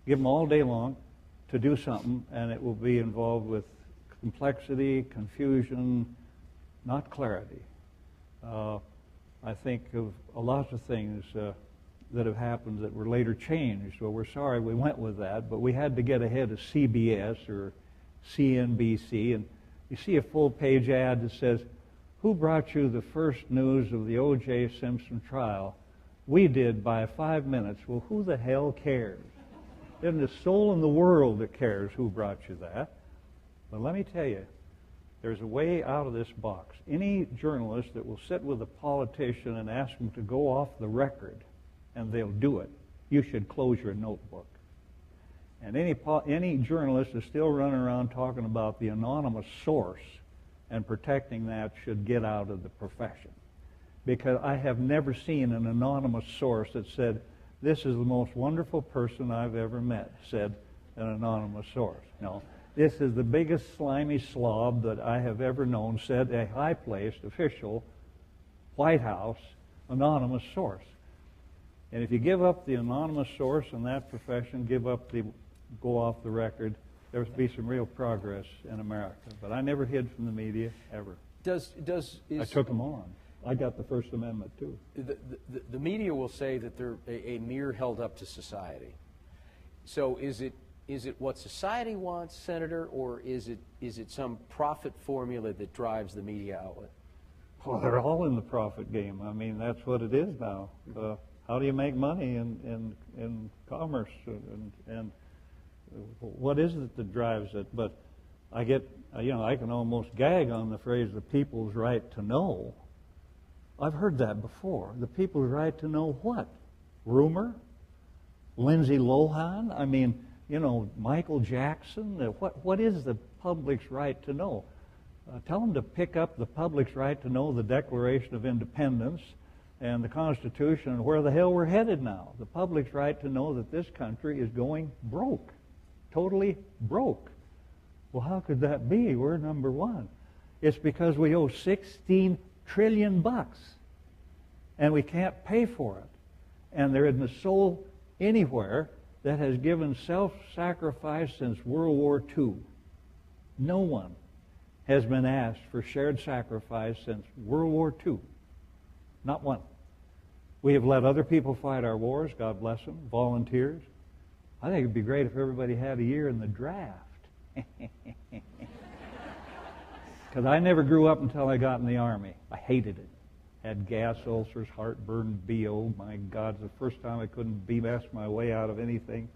Give them all day long to do something, and it will be involved with complexity, confusion, not clarity. I think of a lot of things that have happened that were later changed. Well, we're sorry we went with that, but we had to get ahead of CBS or CNBC, and you see a full-page ad that says, who brought you the first news of the O.J. Simpson trial? We did by 5 minutes. Well, who the hell cares? There isn't a soul in the world that cares who brought you that. But let me tell you, there's a way out of this box. Any journalist that will sit with a politician and ask them to go off the record, and they'll do it, you should close your notebook. And any journalist is still running around talking about the anonymous source and protecting that should get out of the profession. Because I have never seen an anonymous source that said, this is the most wonderful person I've ever met, said an anonymous source. No, this is the biggest slimy slob that I have ever known, said a high-placed official, White House, anonymous source. And if you give up the anonymous source in that profession, give up the go off the record, there will be some real progress in America. But I never hid from the media, ever. I took them on. I got the First Amendment, too. The media will say that they're a mirror held up to society. So is it what society wants, Senator, or is it some profit formula that drives the media outlet? Well, they're all in the profit game. I mean, that's what it is now. How do you make money in commerce, and what is it that drives it? But I get, I can almost gag on the phrase "the people's right to know." I've heard that before. The people's right to know what? Rumor? Lindsay Lohan? I mean, Michael Jackson? What is the public's right to know? Tell them to pick up the public's right to know the Declaration of Independence and the Constitution and where the hell we're headed now. The public's right to know that this country is going broke. Totally broke. Well, how could that be? We're number one. It's because we owe $16 trillion and we can't pay for it. And there isn't a soul anywhere that has given self-sacrifice since World War II. No one has been asked for shared sacrifice since World War II. Not one. We have let other people fight our wars, God bless them, volunteers. I think it'd be great if everybody had a year in the draft. Because I never grew up until I got in the Army. I hated it. Had gas ulcers, heartburn, BO. My God, it's the first time I couldn't BS my way out of anything.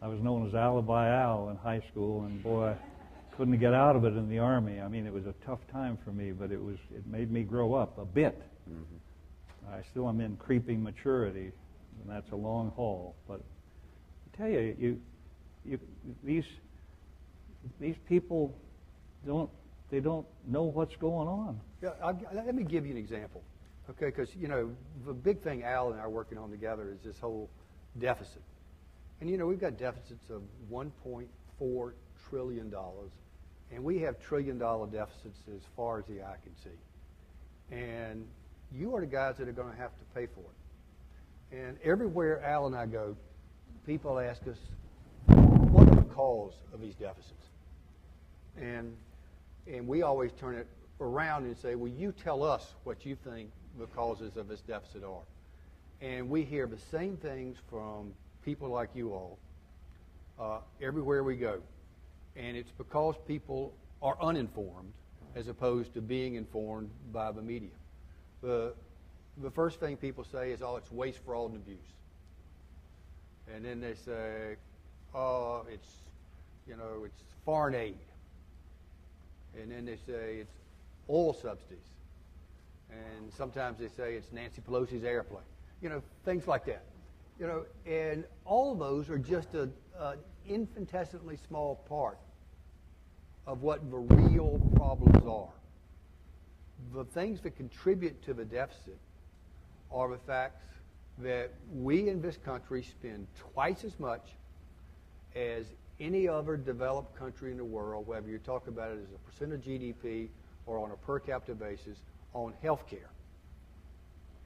I was known as Alibi Al in high school, and boy, I couldn't get out of it in the Army. I mean, it was a tough time for me, but it made me grow up a bit. Mm-hmm. I still am in creeping maturity, and that's a long haul. But I tell you, these people don't know what's going on. Yeah, let me give you an example, okay? Because the big thing Al and I are working on together is this whole deficit, and we've got deficits of $1.4 trillion, and we have $1 trillion deficits as far as the eye can see. And you are the guys that are going to have to pay for it. And everywhere Al and I go, people ask us, what are the cause of these deficits? And we always turn it around and say, well, you tell us what you think the causes of this deficit are. And we hear the same things from people like you all everywhere we go. And it's because people are uninformed as opposed to being informed by the media. The first thing people say is, oh, it's waste, fraud, and abuse. And then they say, oh, it's foreign aid. And then they say it's oil subsidies. And sometimes they say it's Nancy Pelosi's airplane. Things like that. And all of those are just an infinitesimally small part of what the real problems are. The things that contribute to the deficit are the facts that we in this country spend twice as much as any other developed country in the world, whether you're talking about it as a percent of GDP or on a per capita basis, on health care.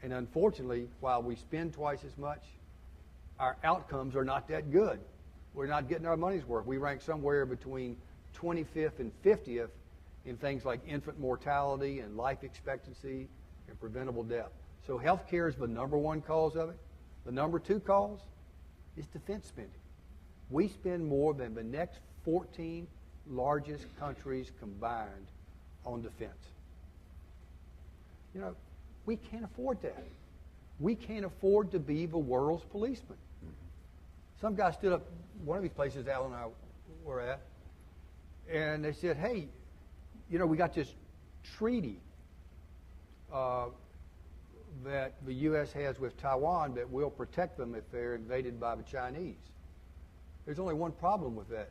And unfortunately, while we spend twice as much, our outcomes are not that good. We're not getting our money's worth. We rank somewhere between 25th and 50th in things like infant mortality and life expectancy and preventable death. So health care is the number one cause of it. The number two cause is defense spending. We spend more than the next 14 largest countries combined on defense. We can't afford that. We can't afford to be the world's policeman. Some guy stood up, one of these places Al and I were at, and they said, hey, we got this treaty that the U.S. has with Taiwan that will protect them if they're invaded by the Chinese. There's only one problem with that.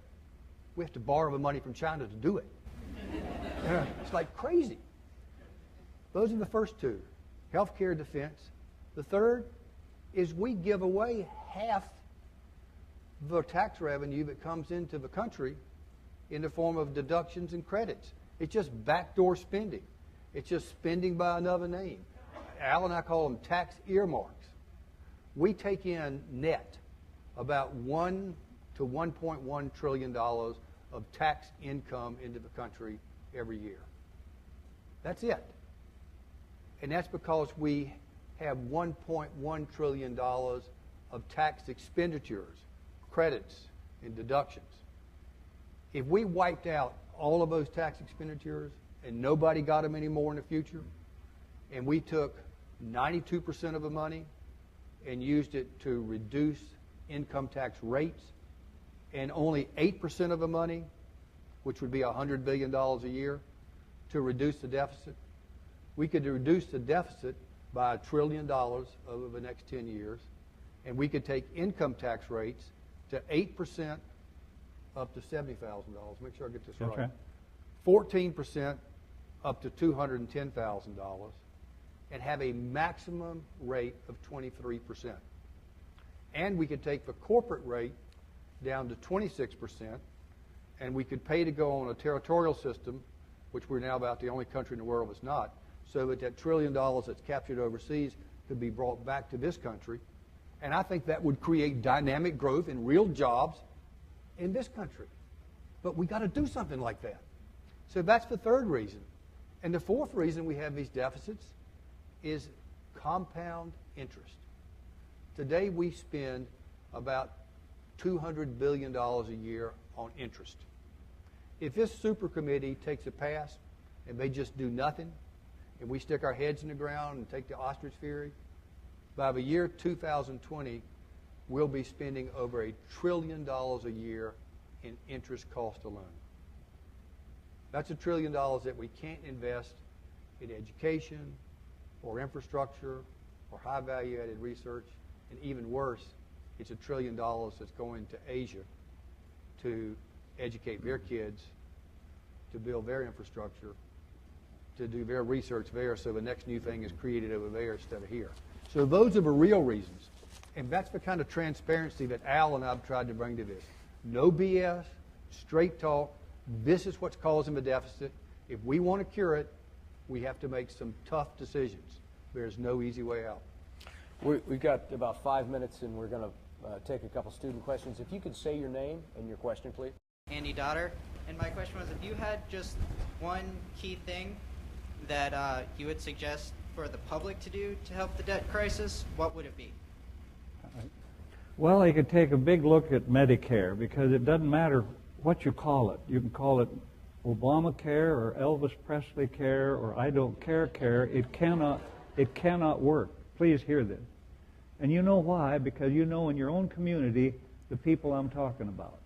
We have to borrow the money from China to do it. It's like crazy. Those are the first two, healthcare, defense. The third is we give away half the tax revenue that comes into the country in the form of deductions and credits. It's just backdoor spending. It's just spending by another name. Al and I call them tax earmarks. We take in net about $1 to $1.1 trillion of tax income into the country every year. That's it. And that's because we have $1.1 trillion of tax expenditures, credits, and deductions. If we wiped out all of those tax expenditures and nobody got them anymore in the future, and we took 92% of the money and used it to reduce income tax rates, and only 8% of the money, which would be $100 billion a year, to reduce the deficit, we could reduce the deficit by $1 trillion over the next 10 years, and we could take income tax rates to 8% up to $70,000. Make sure I get this right. Okay. 14% up to $210,000, and have a maximum rate of 23%. And we could take the corporate rate down to 26%, and we could pay to go on a territorial system, which we're now about the only country in the world that's not, so that $1 trillion that's captured overseas could be brought back to this country. And I think that would create dynamic growth and real jobs in this country. But we got to do something like that. So that's the third reason. And the fourth reason we have these deficits is compound interest. Today we spend about $200 billion a year on interest. If this super committee takes a pass and they just do nothing, and we stick our heads in the ground and take the ostrich theory, by the year 2020, we'll be spending over $1 trillion a year in interest cost alone. That's $1 trillion that we can't invest in education or infrastructure or high value added research, and even worse, it's $1 trillion that's going to Asia to educate their kids, to build their infrastructure, to do their research there, so the next new thing is created over there instead of here. So those are the real reasons. And that's the kind of transparency that Al and I've tried to bring to this. No BS, straight talk. This is what's causing the deficit. If we want to cure it, we have to make some tough decisions. There's no easy way out. We've got about 5 minutes, and we're going to take a couple student questions. If you could say your name and your question, please. Andy Daughter. And my question was, if you had just one key thing that you would suggest for the public to do to help the debt crisis, what would it be? Well, you could take a big look at Medicare, because it doesn't matter what you call it. You can call it Obamacare or Elvis Presley care or I don't care care. It cannot work. Please hear this. And you know why? Because you know in your own community the people I'm talking about.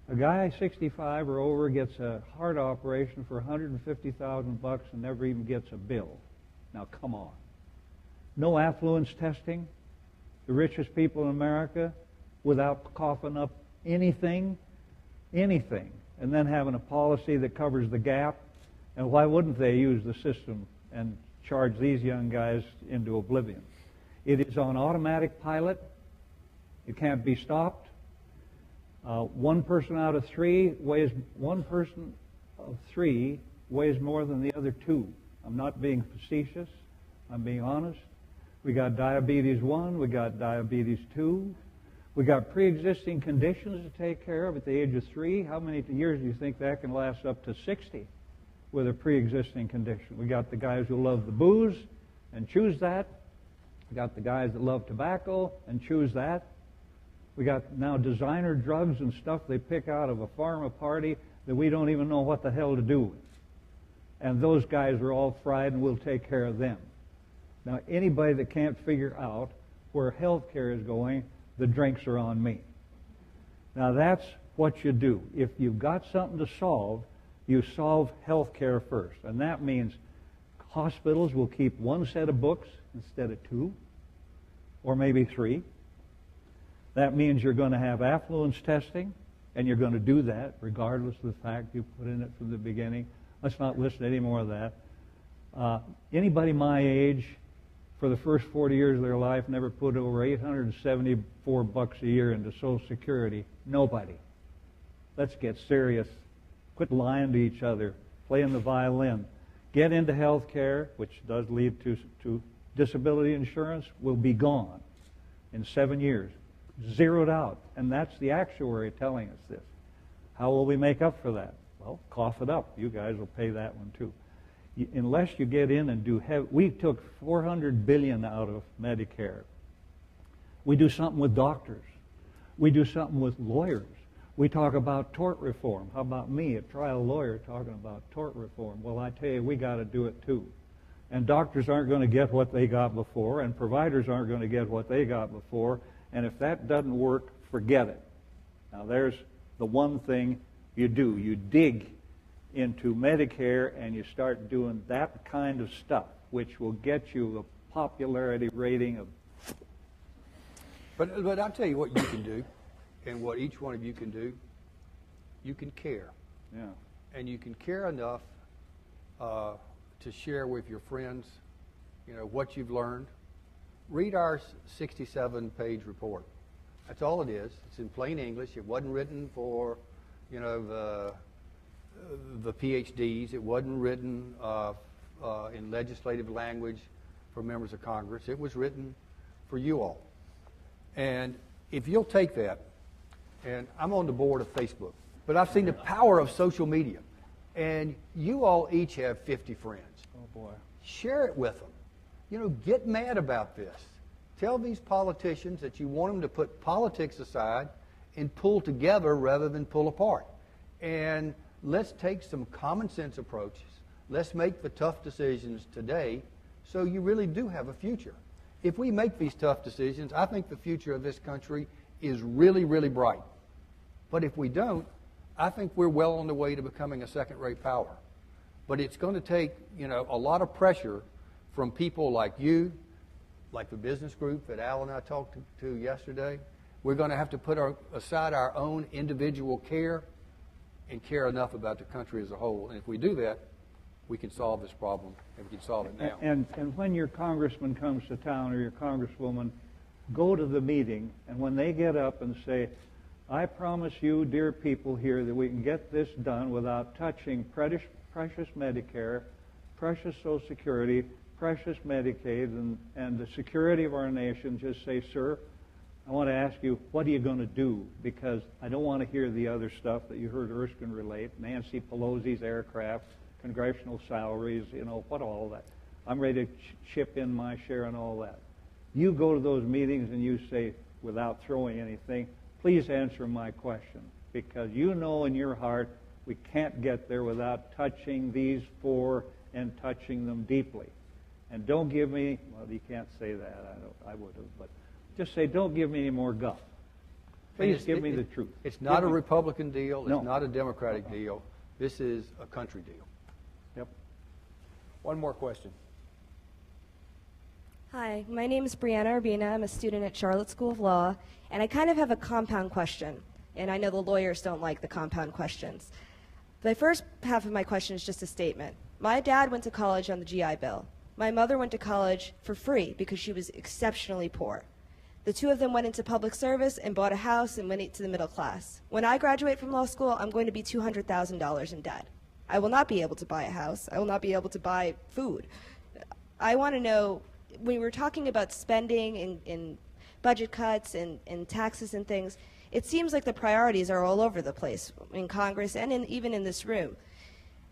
A guy 65 or over gets a heart operation for $150,000 and never even gets a bill. Now, come on. No affluence testing. The richest people in America, without coughing up anything, and then having a policy that covers the gap. And why wouldn't they use the system and charge these young guys into oblivion? It is on automatic pilot. It can't be stopped. One person of three weighs more than the other two. I'm not being facetious. I'm being honest. We got diabetes 1. We got diabetes 2. We got pre-existing conditions to take care of at the age of 3. How many years do you think that can last up to 60 with a pre-existing condition? We got the guys who love the booze and choose that. We got the guys that love tobacco and choose that. We got now designer drugs and stuff they pick out of a pharma party that we don't even know what the hell to do with. And those guys are all fried, and we'll take care of them. Now, anybody that can't figure out where health care is going, the drinks are on me. Now, that's what you do. If you've got something to solve, you solve health care first. And that means hospitals will keep one set of books instead of 2, or maybe 3. That means you're going to have affluence testing, and you're going to do that regardless of the fact you put in it from the beginning. Let's not listen to any more of that. Anybody my age, for the first 40 years of their life, never put over $874 a year into Social Security. Nobody. Let's get serious. Quit lying to each other. Playing the violin. Get into health care, which does lead to disability insurance, will be gone in 7 years. Zeroed out. And that's the actuary telling us this. How will we make up for that? Well, cough it up. You guys will pay that one too. Unless you get in and do we took $400 billion out of Medicare. We do something with doctors. We do something with lawyers. We talk about tort reform. How about me, a trial lawyer, talking about tort reform? Well, I tell you, we got to do it too. And doctors aren't going to get what they got before, and providers aren't going to get what they got before. And if that doesn't work, forget it. Now, there's the one thing you do. You dig into Medicare and you start doing that kind of stuff, which will get you a popularity rating of... But I'll tell you what you can do, and what each one of you can do. You can care. Yeah. And you can care enough to share with your friends, what you've learned. Read our 67-page report. That's all it is. It's in plain English. It wasn't written for, the PhDs. It wasn't written in legislative language for members of Congress. It was written for you all. And if you'll take that, and I'm on the board of Facebook, but I've seen the power of social media. And you all each have 50 friends. Oh, boy. Share it with them. Get mad about this. Tell these politicians that you want them to put politics aside and pull together rather than pull apart. And let's take some common sense approaches. Let's make the tough decisions today so you really do have a future. If we make these tough decisions, I think the future of this country is really, really bright. But if we don't, I think we're well on the way to becoming a second-rate power. But it's going to take, a lot of pressure from people like you, like the business group that Al and I talked to yesterday. We're going to have to put aside our own individual care and care enough about the country as a whole. And if we do that, we can solve this problem, and we can solve it now. And when your congressman comes to town or your congresswoman, go to the meeting, and when they get up and say, I promise you, dear people here, that we can get this done without touching precious Medicare, precious Social Security, precious Medicaid and the security of our nation, just say, sir, I want to ask you, what are you going to do? Because I don't want to hear the other stuff that you heard Erskine relate, Nancy Pelosi's aircraft, congressional salaries, what all that. I'm ready to chip in my share and all that. You go to those meetings and you say, without throwing anything, please answer my question. Because you know in your heart we can't get there without touching these four and touching them deeply. And don't give me, well, you can't say that, I would have, but just say, don't give me any more guff. Please give me the truth. It's not a Republican deal. No. It's not a Democratic deal. This is a country deal. Yep. One more question. Hi, my name is Brianna Urbina. I'm a student at Charlotte School of Law, and I kind of have a compound question, and I know the lawyers don't like the compound questions. The first half of my question is just a statement. My dad went to college on the GI Bill. My mother went to college for free because she was exceptionally poor. The two of them went into public service and bought a house and went into the middle class. When I graduate from law school, I'm going to be $200,000 in debt. I will not be able to buy a house. I will not be able to buy food. I want to know, when we're talking about spending and budget cuts and taxes and things, it seems like the priorities are all over the place in Congress and even in this room.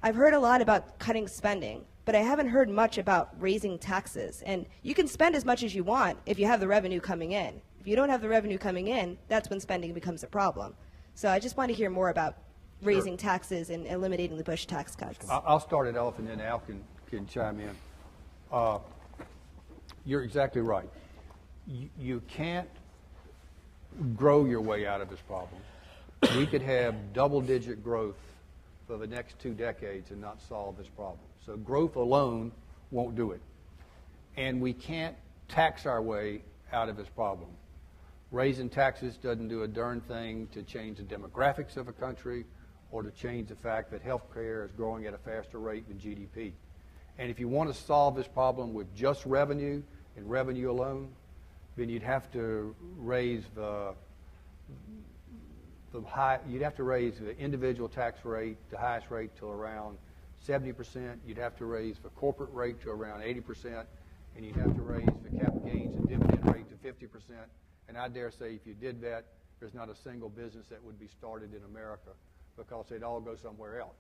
I've heard a lot about cutting spending, but I haven't heard much about raising taxes. And you can spend as much as you want if you have the revenue coming in. If you don't have the revenue coming in, that's when spending becomes a problem. So I just want to hear more about raising taxes and eliminating the Bush tax cuts. I'll start it off and then Al can chime in. You're exactly right. You can't grow your way out of this problem. We could have double-digit growth for the next 2 decades and not solve this problem. So growth alone won't do it. And we can't tax our way out of this problem. Raising taxes doesn't do a darn thing to change the demographics of a country or to change the fact that health care is growing at a faster rate than GDP. And if you want to solve this problem with just revenue and revenue alone, then you'd have to raise you'd have to raise the individual tax rate, the highest rate, to around 70%. You'd have to raise the corporate rate to around 80%, and you'd have to raise the capital gains and dividend rate to 50%. And I dare say if you did that, there's not a single business that would be started in America, because they'd all go somewhere else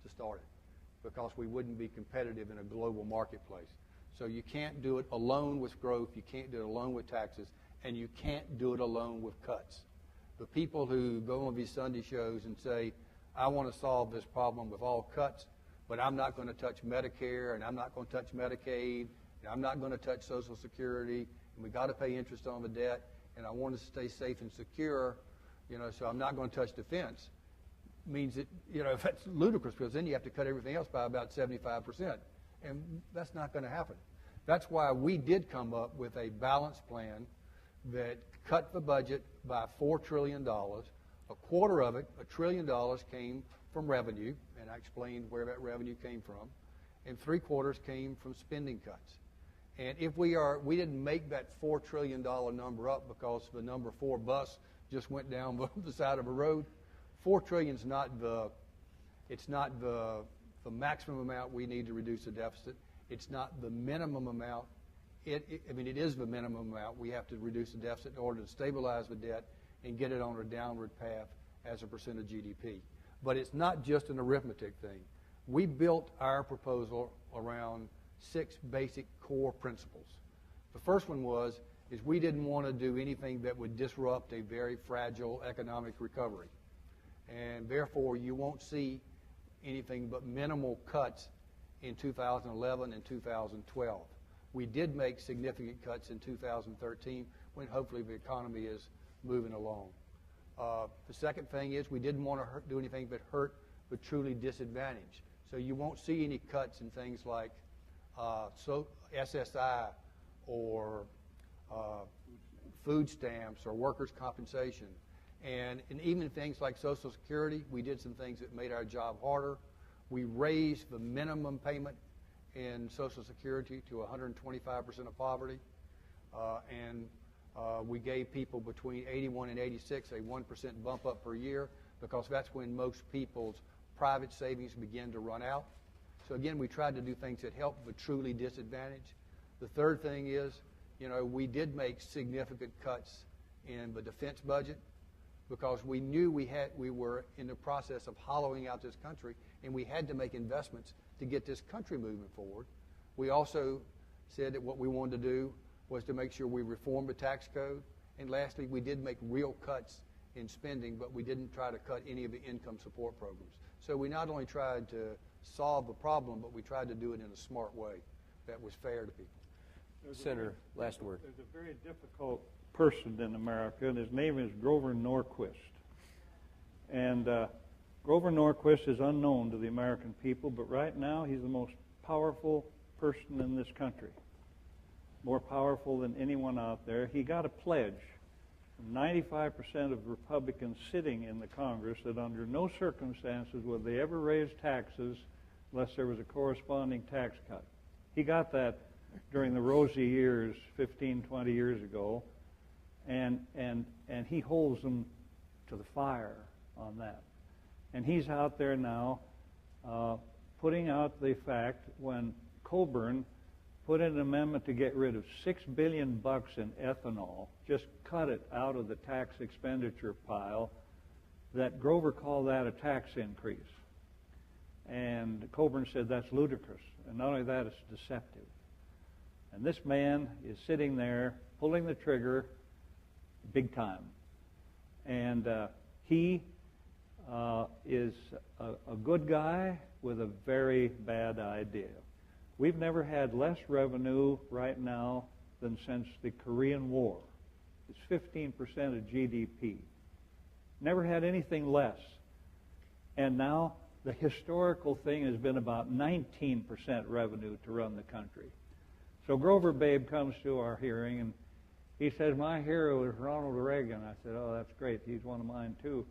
to start it, because we wouldn't be competitive in a global marketplace. So you can't do it alone with growth, you can't do it alone with taxes, and you can't do it alone with cuts. The people who go on these Sunday shows and say, I want to solve this problem with all cuts, but I'm not going to touch Medicare, and I'm not going to touch Medicaid, and I'm not going to touch Social Security, and we got to pay interest on the debt, and I want to stay safe and secure, so I'm not going to touch defense, means that, that's ludicrous, because then you have to cut everything else by about 75%. And that's not going to happen. That's why we did come up with a balanced plan that cut the budget by $4 trillion. A quarter of it, $1 trillion, came from revenue, and I explained where that revenue came from, and 3/4 came from spending cuts. And if we didn't make that $4 trillion number up because the number 4 bus just went down the side of a road. $4 trillion is not the maximum amount we need to reduce the deficit. It's not the minimum amount. It is the minimum amount we have to reduce the deficit in order to stabilize the debt and get it on a downward path as a percent of GDP. But it's not just an arithmetic thing. We built our proposal around 6 basic core principles. The first one is we didn't want to do anything that would disrupt a very fragile economic recovery. And therefore, you won't see anything but minimal cuts in 2011 and 2012. We did make significant cuts in 2013 when hopefully the economy is moving along. The second thing is we didn't want to do anything but hurt the truly disadvantaged. So you won't see any cuts in things like SSI or food stamps or workers' compensation. And even things like Social Security, we did some things that made our job harder. We raised the minimum payment in Social Security to 125% of poverty. And we gave people between 81 and 86 a 1% bump up per year, because that's when most people's private savings begin to run out. So again, we tried to do things that help the truly disadvantaged. The third thing is, we did make significant cuts in the defense budget because we knew we were in the process of hollowing out this country, and we had to make investments to get this country moving forward. We also said that what we wanted to do was to make sure we reformed the tax code. And lastly, we did make real cuts in spending, but we didn't try to cut any of the income support programs. So we not only tried to solve the problem, but we tried to do it in a smart way that was fair to people. Senator, last word. There's a very difficult person in America, and his name is Grover Norquist. And Grover Norquist is unknown to the American people, but right now he's the most powerful person in this country, more powerful than anyone out there. He got a pledge from 95% of Republicans sitting in the Congress that under no circumstances would they ever raise taxes unless there was a corresponding tax cut. He got that during the rosy years 15, 20 years ago, and he holds them to the fire on that. And he's out there now putting out the fact when Coburn put in an amendment to get rid of $6 billion in ethanol, just cut it out of the tax expenditure pile, that Grover called that a tax increase. And Coburn said that's ludicrous. And not only that, it's deceptive. And this man is sitting there pulling the trigger big time. And he is a good guy with a very bad idea. We've never had less revenue right now than since the Korean War. It's 15% of GDP. Never had anything less. And now the historical thing has been about 19% revenue to run the country. So Grover Babe comes to our hearing, and he says, my hero is Ronald Reagan. I said, oh, that's great. He's one of mine, too.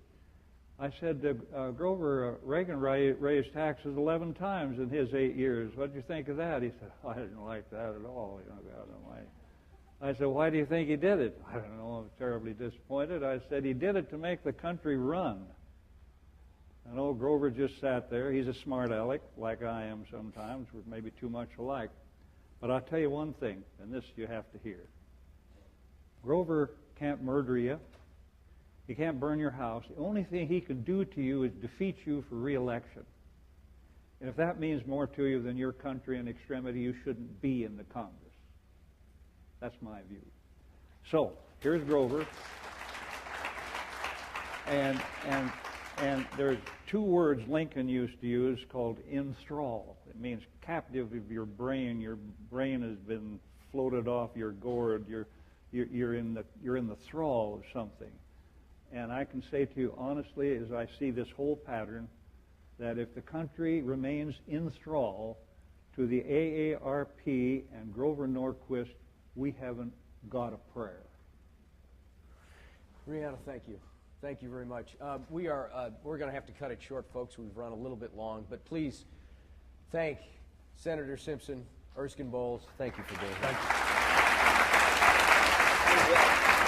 I said, Grover, Reagan raised taxes 11 times in his 8 years. What did you think of that? He said, I didn't like that at all. I said, why do you think he did it? I don't know. I'm terribly disappointed. I said, he did it to make the country run. And old Grover just sat there. He's a smart aleck, like I am sometimes. We're maybe too much alike. But I'll tell you one thing, and this you have to hear. Grover can't murder you. He can't burn your house. The only thing he can do to you is defeat you for re-election. And if that means more to you than your country in extremity, you shouldn't be in the Congress. That's my view. So, here's Grover. And there's two words Lincoln used to use called enthrall. It means captive of your brain. Your brain has been floated off your gourd. You're in the thrall of something. And I can say to you honestly, as I see this whole pattern, that if the country remains in thrall to the AARP and Grover Norquist, we haven't got a prayer. Brianna, thank you. Thank you very much. We're going to have to cut it short, folks. We've run a little bit long. But please thank Senator Simpson, Erskine Bowles. Thank you for being here. Thank you.